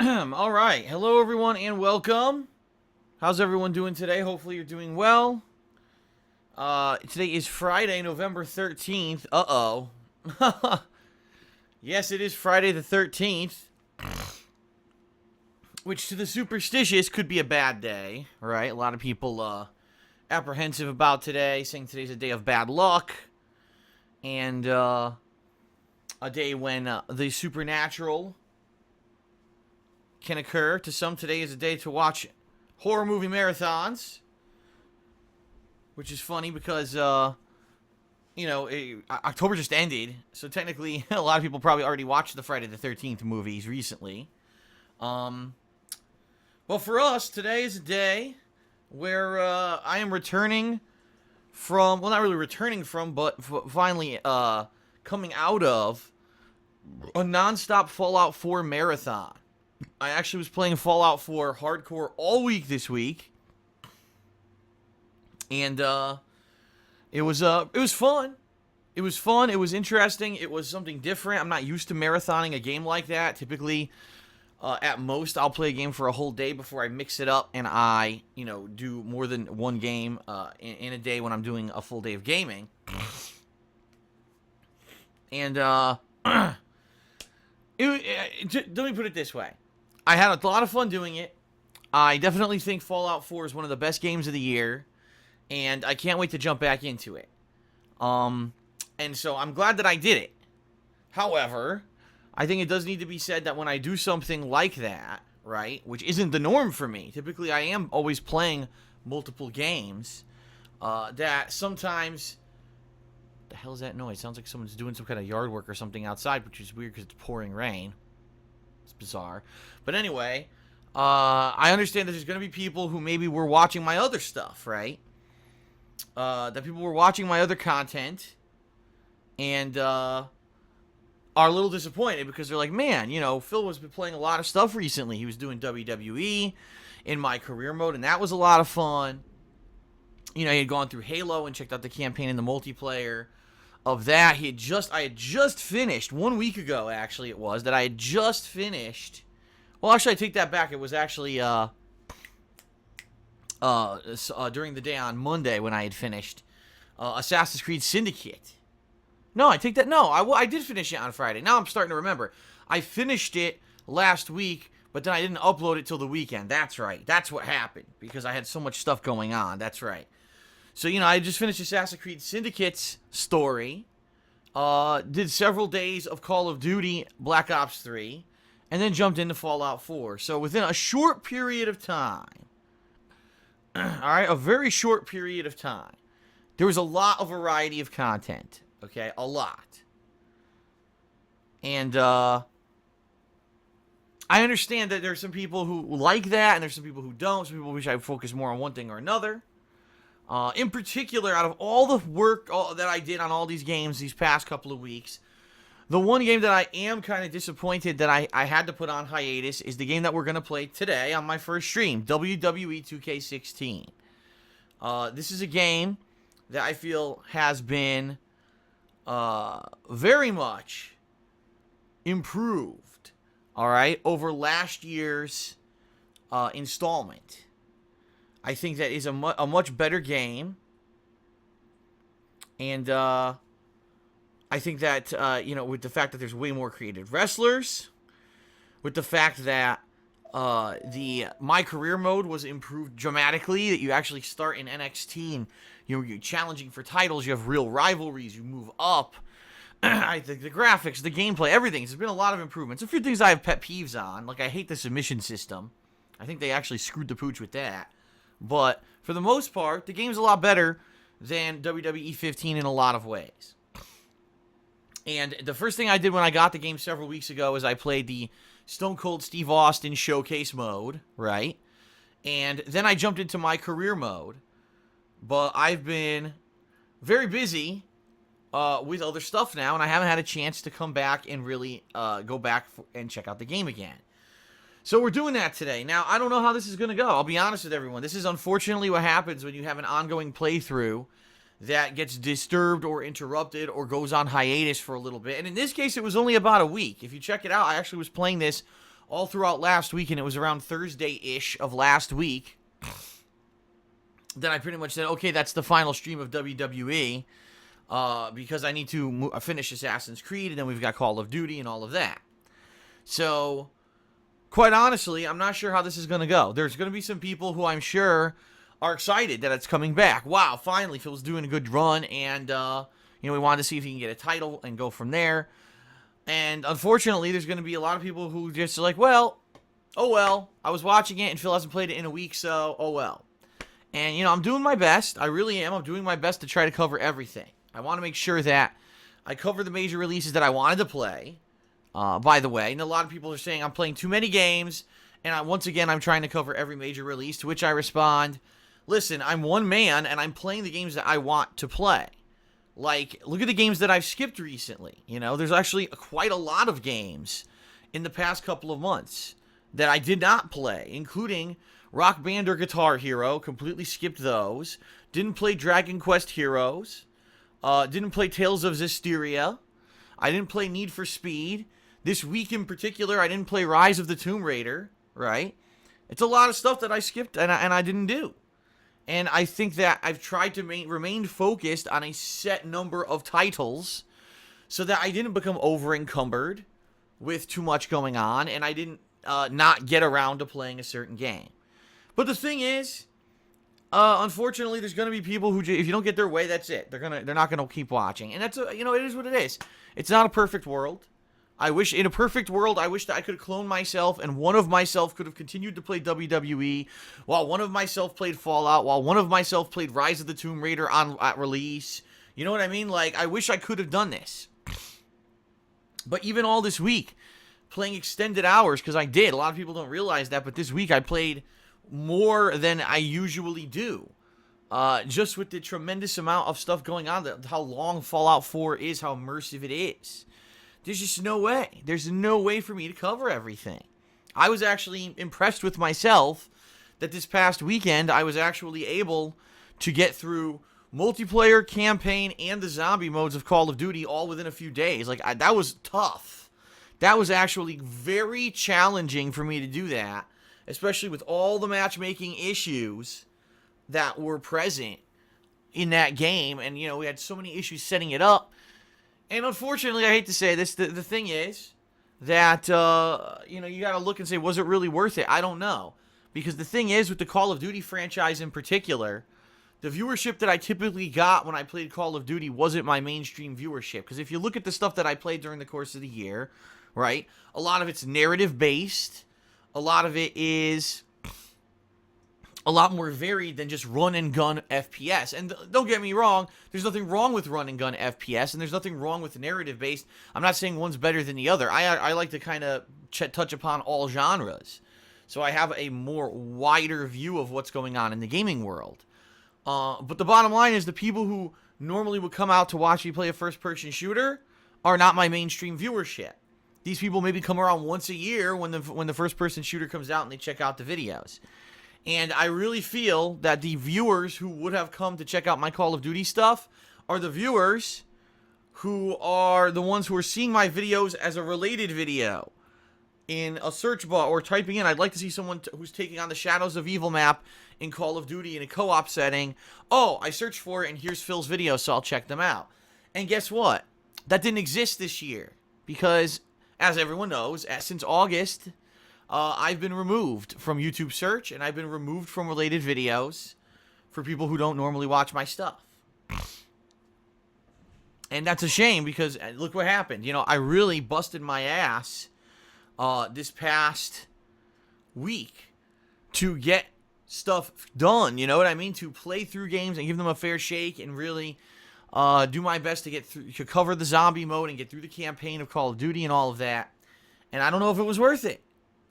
All right. Hello, everyone, and welcome. How's everyone doing today? Hopefully, you're doing well. Today is Friday, November 13th. Uh-oh. Yes, it is Friday the 13th, which to the superstitious could be a bad day, right? A lot of people apprehensive about today, saying today's a day of bad luck, and a day when the supernatural can occur. To some, today is a day to watch horror movie marathons, which is funny because, October just ended, so technically a lot of people probably already watched the Friday the 13th movies recently. Well, for us, today is a day where I am returning from, well, not really returning from, but finally coming out of a non-stop Fallout 4 marathon. I actually was playing Fallout 4 hardcore all week this week, and it was fun. It was fun. It was interesting. It was something different. I'm not used to marathoning a game like that. Typically, at most, I'll play a game for a whole day before I mix it up, and I, do more than one game in a day when I'm doing a full day of gaming. And let me put it this way. I had a lot of fun doing it. I definitely think Fallout 4 is one of the best games of the year, and I can't wait to jump back into it. And so I'm glad that I did it. However, I think it does need to be said that when I do something like that, right, which isn't the norm for me, typically I am always playing multiple games, that sometimes... What the hell is that noise? Sounds like someone's doing some kind of yard work or something outside, which is weird because it's pouring rain. It's bizarre. But anyway, I understand that there's going to be people who maybe were watching my other stuff, right? That people were watching my other content and are a little disappointed because they're like, man, Phil has been playing a lot of stuff recently. He was doing WWE in my career mode, and that was a lot of fun. He had gone through Halo and checked out the campaign and the multiplayer of that. I had just finished 1 week ago, actually, that I had just finished. Well, actually, I take that back. It was actually during the day on Monday when I had finished Assassin's Creed Syndicate. No, I take that. No, I did finish it on Friday. Now I'm starting to remember. I finished it last week, but then I didn't upload it till the weekend. That's right. That's what happened because I had so much stuff going on. That's right. So, I just finished Assassin's Creed Syndicate's story, did several days of Call of Duty Black Ops 3, and then jumped into Fallout 4. So within a short period of time, alright, a very short period of time, there was a lot of variety of content, okay, a lot. And, I understand that there's some people who like that, and there's some people who don't. Some people wish I would focus more on one thing or another. In particular, out of all the work that I did on all these games these past couple of weeks, the one game that I am kind of disappointed that I had to put on hiatus is the game that we're going to play today on my first stream, WWE 2K16. This is a game that I feel has been very much improved, all right, over last year's installment. I think that is a much better game. And I think that, with the fact that there's way more creative wrestlers, with the fact that the My Career mode was improved dramatically, that you actually start in NXT and you're challenging for titles, you have real rivalries, you move up. I think the graphics, the gameplay, everything. There's been a lot of improvements. A few things I have pet peeves on. Like, I hate the submission system. I think they actually screwed the pooch with that. But, for the most part, the game's a lot better than WWE 15 in a lot of ways. And the first thing I did when I got the game several weeks ago is I played the Stone Cold Steve Austin Showcase mode, right? And then I jumped into My Career mode. But I've been very busy with other stuff now, and I haven't had a chance to come back and really go back and check out the game again. So we're doing that today. Now, I don't know how this is going to go. I'll be honest with everyone. This is unfortunately what happens when you have an ongoing playthrough that gets disturbed or interrupted or goes on hiatus for a little bit. And in this case, it was only about a week. If you check it out, I actually was playing this all throughout last week, and it was around Thursday-ish of last week, then I pretty much said, okay, that's the final stream of WWE, because I need to finish Assassin's Creed, and then we've got Call of Duty and all of that. So, quite honestly, I'm not sure how this is going to go. There's going to be some people who I'm sure are excited that it's coming back. Wow, finally, Phil's doing a good run, and, we wanted to see if he can get a title and go from there. And, unfortunately, there's going to be a lot of people who just are like, well, oh well, I was watching it, and Phil hasn't played it in a week, so, oh well. And, I'm doing my best. I really am. I'm doing my best to try to cover everything. I want to make sure that I cover the major releases that I wanted to play. By the way, and a lot of people are saying I'm playing too many games, and once again, I'm trying to cover every major release, to which I respond, listen, I'm one man, and I'm playing the games that I want to play. Like, look at the games that I've skipped recently. There's actually quite a lot of games in the past couple of months that I did not play, including Rock Band or Guitar Hero. Completely skipped those. Didn't play Dragon Quest Heroes. Didn't play Tales of Zestiria. I didn't play Need for Speed. This week in particular, I didn't play Rise of the Tomb Raider, right? It's a lot of stuff that I skipped and I didn't do. And I think that I've tried to remain focused on a set number of titles so that I didn't become over-encumbered with too much going on, and I didn't not get around to playing a certain game. But the thing is, unfortunately, there's going to be people who, if you don't get their way, that's it. They're not going to keep watching. And that's, it is what it is. It's not a perfect world. In a perfect world, I wish that I could clone myself, and one of myself could have continued to play WWE, while one of myself played Fallout, while one of myself played Rise of the Tomb Raider at release. You know what I mean? Like, I wish I could have done this. But even all this week, playing extended hours, because I did. A lot of people don't realize that, but this week I played more than I usually do. Just with the tremendous amount of stuff going on, how long Fallout 4 is, how immersive it is. There's just no way. There's no way for me to cover everything. I was actually impressed with myself that this past weekend I was actually able to get through multiplayer, campaign, and the zombie modes of Call of Duty all within a few days. That was tough. That was actually very challenging for me to do that, especially with all the matchmaking issues that were present in that game. And, we had so many issues setting it up. And unfortunately, I hate to say this, the thing is that, you got to look and say, was it really worth it? I don't know. Because the thing is, with the Call of Duty franchise in particular, the viewership that I typically got when I played Call of Duty wasn't my mainstream viewership. Because if you look at the stuff that I played during the course of the year, right, a lot of it's narrative-based. A lot of it is a lot more varied than just run-and-gun FPS. And don't get me wrong, there's nothing wrong with run-and-gun FPS, and there's nothing wrong with narrative-based. I'm not saying one's better than the other. I like to kind of touch upon all genres. So I have a more wider view of what's going on in the gaming world. But the bottom line is the people who normally would come out to watch me play a first-person shooter are not my mainstream viewership. These people maybe come around once a year when the first-person shooter comes out and they check out the videos. And I really feel that the viewers who would have come to check out my Call of Duty stuff are the viewers who are the ones who are seeing my videos as a related video in a search bar or typing in, I'd like to see someone who's taking on the Shadows of Evil map in Call of Duty in a co-op setting. Oh, I searched for it and here's Phil's video, so I'll check them out. And guess what? That didn't exist this year because, as everyone knows, since August, I've been removed from YouTube search, and I've been removed from related videos for people who don't normally watch my stuff. And that's a shame because look what happened. I really busted my ass this past week to get stuff done, you know what I mean? To play through games and give them a fair shake and really do my best to get through, to cover the zombie mode and get through the campaign of Call of Duty and all of that. And I don't know if it was worth it.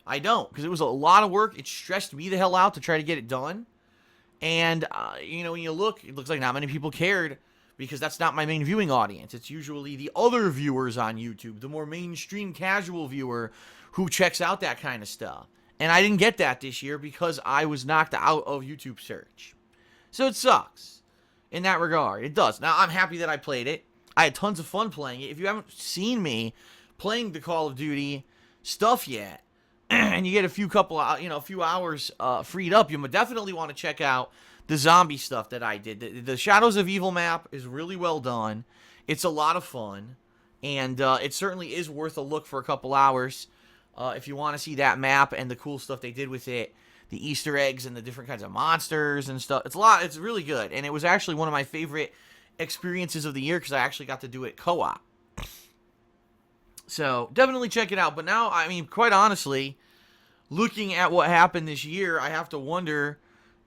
I don't, because it was a lot of work. It stressed me the hell out to try to get it done. And, when you look, it looks like not many people cared because that's not my main viewing audience. It's usually the other viewers on YouTube, the more mainstream casual viewer who checks out that kind of stuff. And I didn't get that this year because I was knocked out of YouTube search. So it sucks in that regard. It does. Now, I'm happy that I played it. I had tons of fun playing it. If you haven't seen me playing the Call of Duty stuff yet, and you get a few hours freed up, you definitely want to check out the zombie stuff that I did. The Shadows of Evil map is really well done. It's a lot of fun, and it certainly is worth a look for a couple hours if you want to see that map and the cool stuff they did with it, the Easter eggs and the different kinds of monsters and stuff. It's really good, and it was actually one of my favorite experiences of the year because I actually got to do it co-op. So definitely check it out. But now, I mean, quite honestly, looking at what happened this year, I have to wonder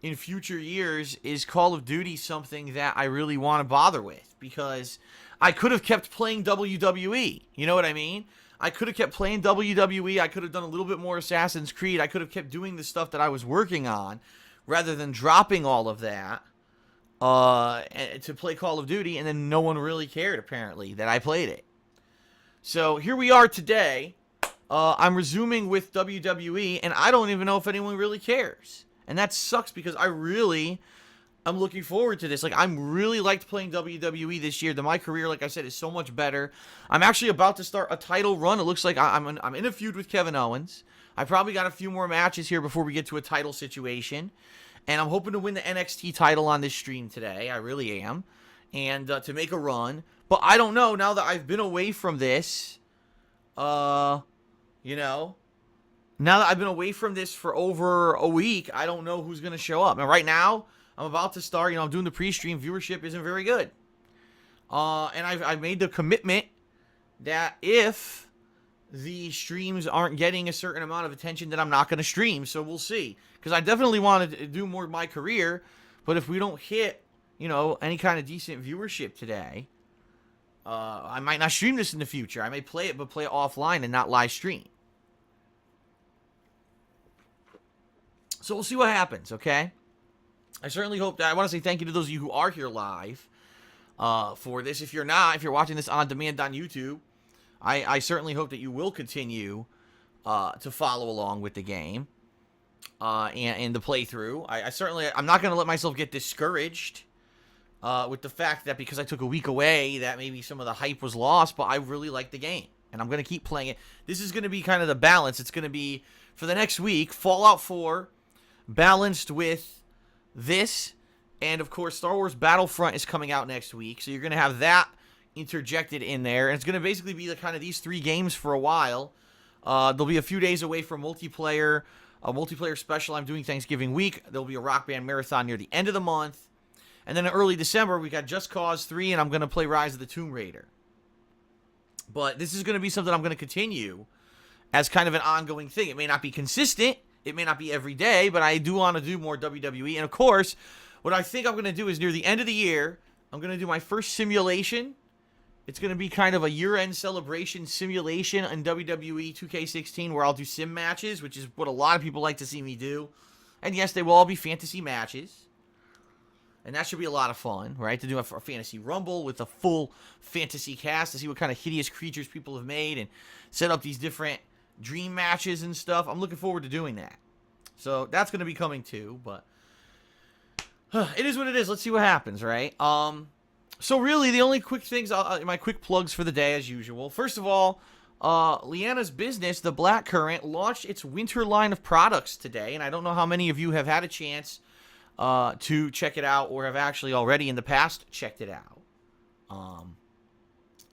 in future years, is Call of Duty something that I really want to bother with? Because I could have kept playing WWE. You know what I mean? I could have kept playing WWE. I could have done a little bit more Assassin's Creed. I could have kept doing the stuff that I was working on rather than dropping all of that to play Call of Duty, and then no one really cared, apparently, that I played it. So here we are today. I'm resuming with WWE, and I don't even know if anyone really cares. And that sucks because I'm looking forward to this. Like, I'm really liked playing WWE this year. My career, like I said, is so much better. I'm actually about to start a title run. It looks like I'm in a feud with Kevin Owens. I probably got a few more matches here before we get to a title situation. And I'm hoping to win the NXT title on this stream today. I really am. And to make a run. But I don't know, now that I've been away from this, now that I've been away from this for over a week, I don't know who's going to show up. And right now, I'm about to start, I'm doing the pre-stream. Viewership isn't very good. And I've made the commitment that if the streams aren't getting a certain amount of attention, that I'm not going to stream. So we'll see. Because I definitely want to do more of my career. But if we don't hit, any kind of decent viewership today, I might not stream this in the future. I may play it, but play it offline and not live stream. So we'll see what happens, okay? I certainly hope that... I want to say thank you to those of you who are here live for this. If you're not, if you're watching this on demand on YouTube, I certainly hope that you will continue to follow along with the game and the playthrough. I'm not going to let myself get discouraged with the fact that because I took a week away that maybe some of the hype was lost, but I really like the game, and I'm going to keep playing it. This is going to be kind of the balance. It's going to be, for the next week, Fallout 4 balanced with this, and of course Star Wars Battlefront is coming out next week, so you're going to have that interjected in there, and it's going to basically be kind of these three games for a while. There'll be a few days away from multiplayer, a multiplayer special I'm doing Thanksgiving week. There'll be a Rock Band Marathon near the end of the month, and then in early December we got Just Cause 3, and I'm going to play Rise of the Tomb Raider. But this is going to be something I'm going to continue as kind of an ongoing thing. It may not be consistent, it may not be every day, but I do want to do more WWE. And of course, what I think I'm going to do is near the end of the year, I'm going to do my first simulation. It's going to be kind of a year-end celebration simulation in WWE 2K16 where I'll do sim matches, which is what a lot of people like to see me do. And yes, they will all be fantasy matches. And that should be a lot of fun, right? To do a fantasy rumble with a full fantasy cast to see what kind of hideous creatures people have made and set up these different dream matches and stuff. I'm looking forward to doing that. So that's going to be coming too, but it is what it is. Let's see what happens, right? So really, the only quick things, my quick plugs for the day as usual. First of all, Leanna's business, The Black Current, launched its winter line of products today, and I don't know how many of you have had a chance to check it out or have actually already in the past checked it out.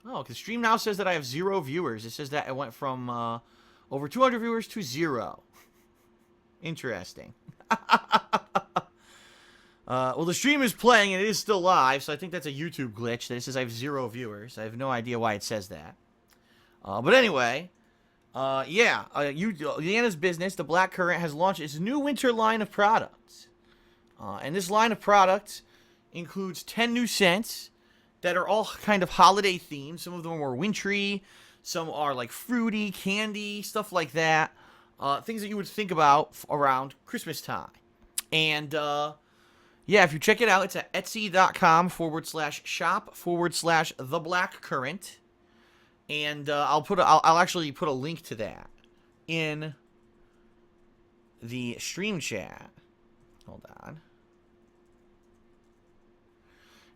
Because Stream now says that I have 0 viewers. It says that it went from over 200 viewers to 0. Interesting. Well, the stream is playing and it is still live, so I think that's a YouTube glitch that it says I have 0 viewers. I have no idea why it says that. But anyway, Leanna's business, The Black Current, has launched its new winter line of products. And this line of products includes 10 new scents that are all kind of holiday themed. Some of them are more wintry, some are like fruity, candy, stuff like that. Things that you would think about around Christmas time. And if you check it out, it's at etsy.com/shop/theblackcurrent. And I'll actually put a link to that in the stream chat. Hold on.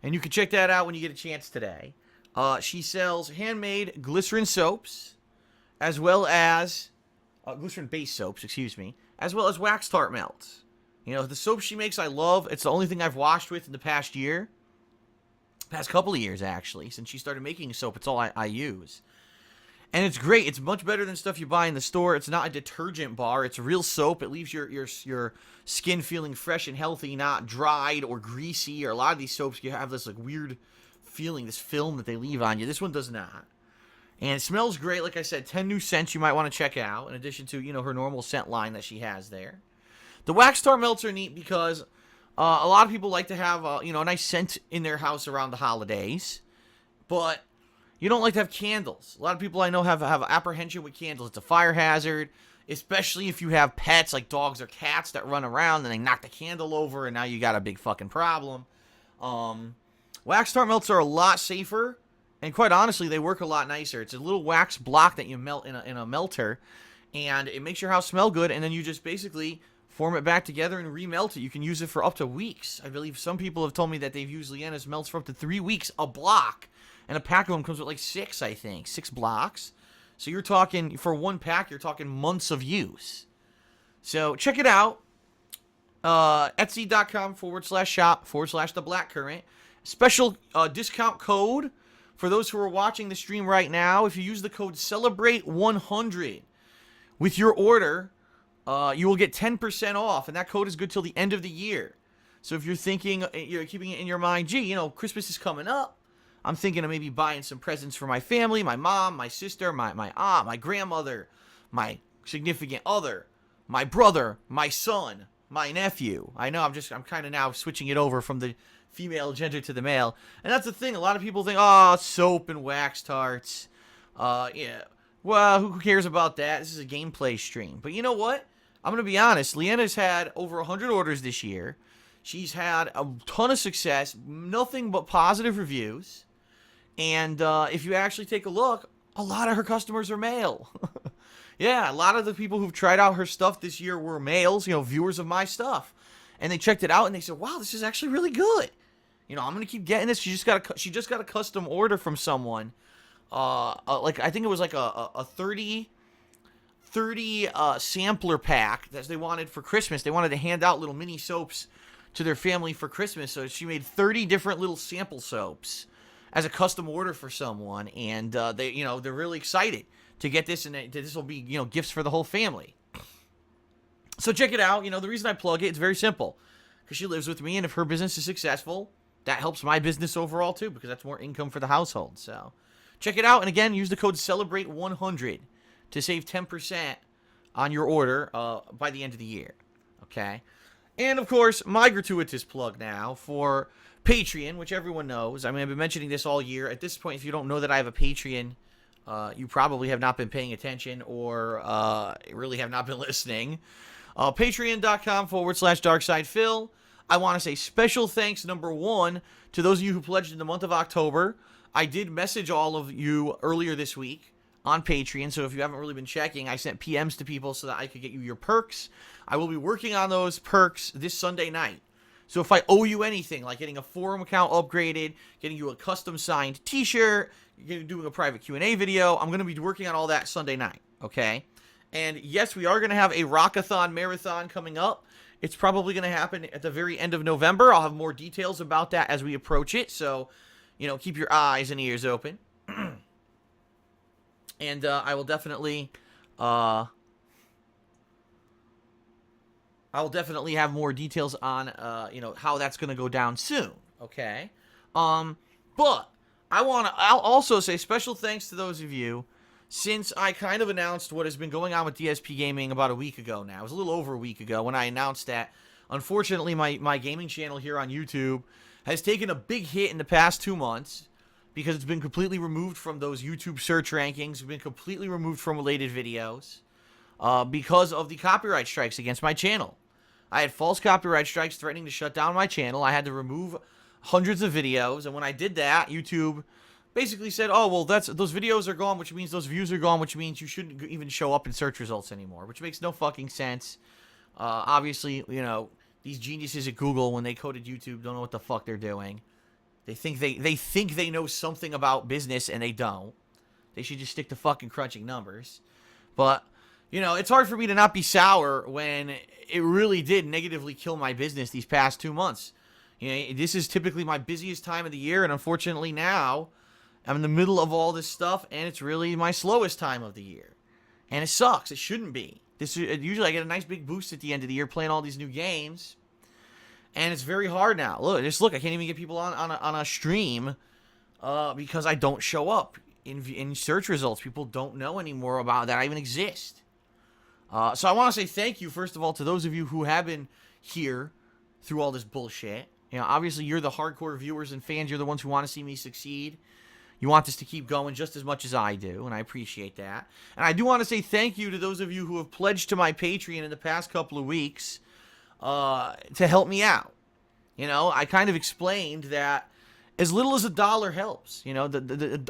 And you can check that out when you get a chance today. She sells handmade glycerin soaps, as well as glycerin-based soaps, excuse me, as well as wax tart melts. You know, the soap she makes I love. It's the only thing I've washed with in the past year. Past couple of years, actually. Since she started making soap, it's all I use. And it's great. It's much better than stuff you buy in the store. It's not a detergent bar. It's real soap. It leaves your skin feeling fresh and healthy, not dried or greasy. Or a lot of these soaps, you have this like weird feeling, this film that they leave on you. This one does not. And it smells great. Like I said, 10 new scents you might want to check out, in addition to, you know, her normal scent line that she has there. The wax tar melts are neat because a lot of people like to have, you know, a nice scent in their house around the holidays. But you don't like to have candles. A lot of people I know have apprehension with candles. It's a fire hazard, especially if you have pets like dogs or cats that run around and they knock the candle over and now you got a big fucking problem. Wax tar melts are a lot safer, and quite honestly, they work a lot nicer. It's a little wax block that you melt in a melter, and it makes your house smell good, and then you just basically form it back together and remelt it. You can use it for up to weeks. I believe some people have told me that they've used Leanna's melts for up to 3 weeks, a block. And a pack of them comes with like 6, I think. 6 blocks. So you're talking, for one pack, you're talking months of use. So check it out. Etsy.com/shop/theblackcurrant. Special discount code for those who are watching the stream right now. If you use the code CELEBRATE100 with your order, you will get 10% off. And that code is good till the end of the year. So if you're thinking, you're keeping it in your mind, gee, you know, Christmas is coming up. I'm thinking of maybe buying some presents for my family, my mom, my sister, my aunt, my grandmother, my significant other, my brother, my son, my nephew. I know I'm kind of now switching it over from the female gender to the male. And that's the thing. A lot of people think, oh, soap and wax tarts. Yeah. Well, who cares about that? This is a gameplay stream. But you know what? I'm going to be honest. Leanna's had over 100 orders this year. She's had a ton of success. Nothing but positive reviews. And if you actually take a look, a lot of her customers are male. Yeah, a lot of the people who've tried out her stuff this year were males, you know, viewers of my stuff. And they checked it out and they said, wow, this is actually really good. You know, I'm going to keep getting this. She just got a custom order from someone. Like, I think it was like a 30 sampler pack that they wanted for Christmas. They wanted to hand out little mini soaps to their family for Christmas. So she made 30 different little sample soaps as a custom order for someone, and they, you know, they're really excited to get this, and this will be, you know, gifts for the whole family. So check it out. You know, the reason I plug it's very simple, because she lives with me, and if her business is successful, that helps my business overall too, because that's more income for the household. So check it out, and again, use the code CELEBRATE100 to save 10% on your order by the end of the year. Okay, and of course, my gratuitous plug now for Patreon, which everyone knows. I mean, I've been mentioning this all year. At this point, if you don't know that I have a Patreon, you probably have not been paying attention or really have not been listening. Patreon.com/DarksidePhil. I want to say special thanks, number one, to those of you who pledged in the month of October. I did message all of you earlier this week on Patreon, so if you haven't really been checking, I sent PMs to people so that I could get you your perks. I will be working on those perks this Sunday night. So if I owe you anything, like getting a forum account upgraded, getting you a custom signed t-shirt, doing a private Q&A video, I'm going to be working on all that Sunday night, okay? And yes, we are going to have a Rockathon Marathon coming up. It's probably going to happen at the very end of November. I'll have more details about that as we approach it, so, you know, keep your eyes and ears open. And I will definitely have more details on, you know, how that's going to go down soon, okay? But I'll also say special thanks to those of you, since I kind of announced what has been going on with DSPGaming about a week ago now. It was a little over a week ago when I announced that, unfortunately, my gaming channel here on YouTube has taken a big hit in the past 2 months because it's been completely removed from those YouTube search rankings. It's been completely removed from related videos because of the copyright strikes against my channel. I had false copyright strikes threatening to shut down my channel. I had to remove hundreds of videos, and when I did that, YouTube basically said, oh, well, those videos are gone, which means those views are gone, which means you shouldn't even show up in search results anymore, which makes no fucking sense. Obviously, you know, these geniuses at Google, when they coded YouTube, don't know what the fuck they're doing. They think they know something about business, and they don't. They should just stick to fucking crunching numbers. But you know, it's hard for me to not be sour when it really did negatively kill my business these past 2 months. You know, this is typically my busiest time of the year, and unfortunately now I'm in the middle of all this stuff, and it's really my slowest time of the year. And it sucks. It shouldn't be. Usually I get a nice big boost at the end of the year playing all these new games, and it's very hard now. Look, I can't even get people on a stream because I don't show up in search results. People don't know anymore about that I even exist. So I want to say thank you, first of all, to those of you who have been here through all this bullshit. You know, obviously you're the hardcore viewers and fans. You're the ones who want to see me succeed. You want this to keep going just as much as I do, and I appreciate that. And I do want to say thank you to those of you who have pledged to my Patreon in the past couple of weeks to help me out. You know, I kind of explained that as little as $1 helps. You know,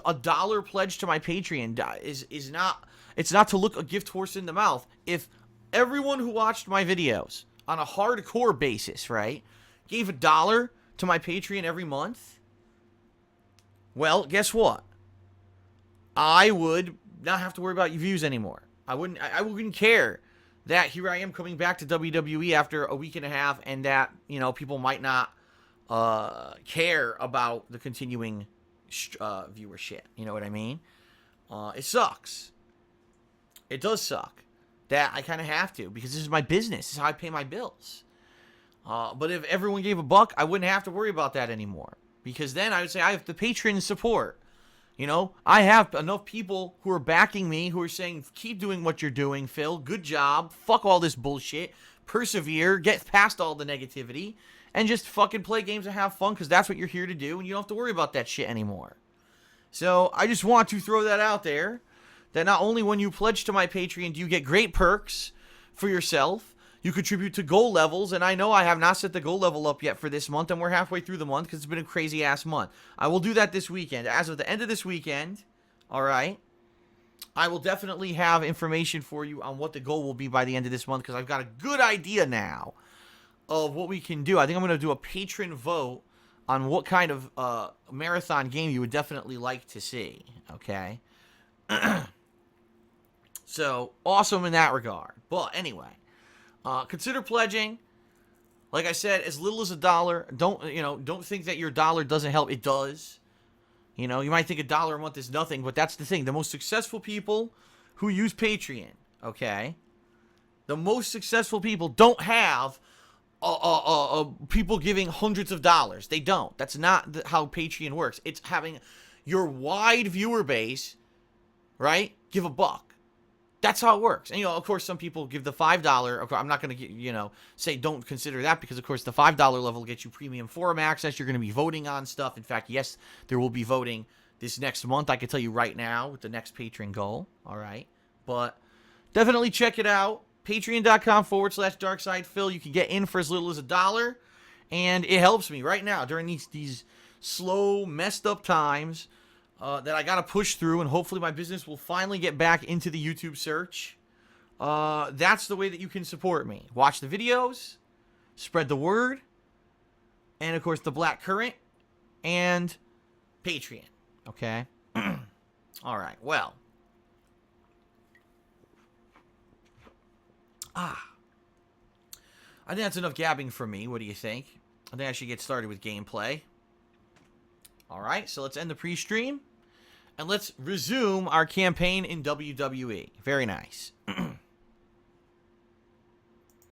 a dollar pledge to my Patreon is not, it's not to look a gift horse in the mouth. If everyone who watched my videos on a hardcore basis, right, gave $1 to my Patreon every month, well, guess what? I would not have to worry about your views anymore. I wouldn't care that here I am coming back to WWE after a week and a half, and that, you know, people might not care about the continuing viewership. You know what I mean? It sucks. It does suck that I kind of have to, because this is my business. This is how I pay my bills. But if everyone gave $1, I wouldn't have to worry about that anymore. Because then I would say I have the patron support. You know, I have enough people who are backing me, who are saying, keep doing what you're doing, Phil. Good job. Fuck all this bullshit. Persevere. Get past all the negativity. And just fucking play games and have fun, because that's what you're here to do. And you don't have to worry about that shit anymore. So I just want to throw that out there. That not only when you pledge to my Patreon do you get great perks for yourself, you contribute to goal levels, and I know I have not set the goal level up yet for this month, and we're halfway through the month because it's been a crazy-ass month. I will do that this weekend. As of the end of this weekend, all right, I will definitely have information for you on what the goal will be by the end of this month, because I've got a good idea now of what we can do. I think I'm going to do a patron vote on what kind of marathon game you would definitely like to see, okay? So, awesome in that regard. But anyway, consider pledging. Like I said, as little as $1. Don't think that your dollar doesn't help. It does. You know, you might think $1 a month is nothing, but that's the thing. The most successful people who use Patreon, okay? The most successful people don't have people giving hundreds of dollars. They don't. That's not how Patreon works. It's having your wide viewer base, right, give $1. That's how it works. And, you know, of course, some people give the $5. I'm not going to, say don't consider that, because, of course, the $5 level gets you premium forum access. You're going to be voting on stuff. In fact, yes, there will be voting this next month. I can tell you right now with the next Patreon goal. All right. But definitely check it out. Patreon.com/DarksidePhil. You can get in for as little as $1. And it helps me right now during these slow, messed up times that I got to push through, and hopefully my business will finally get back into the YouTube search. That's the way that you can support me. Watch the videos, spread the word, and, of course, the Black Current, and Patreon. Okay? All right. Well. I think that's enough gabbing for me. What do you think? I think I should get started with gameplay. All right, so let's end the pre-stream, and let's resume our campaign in WWE. Very nice.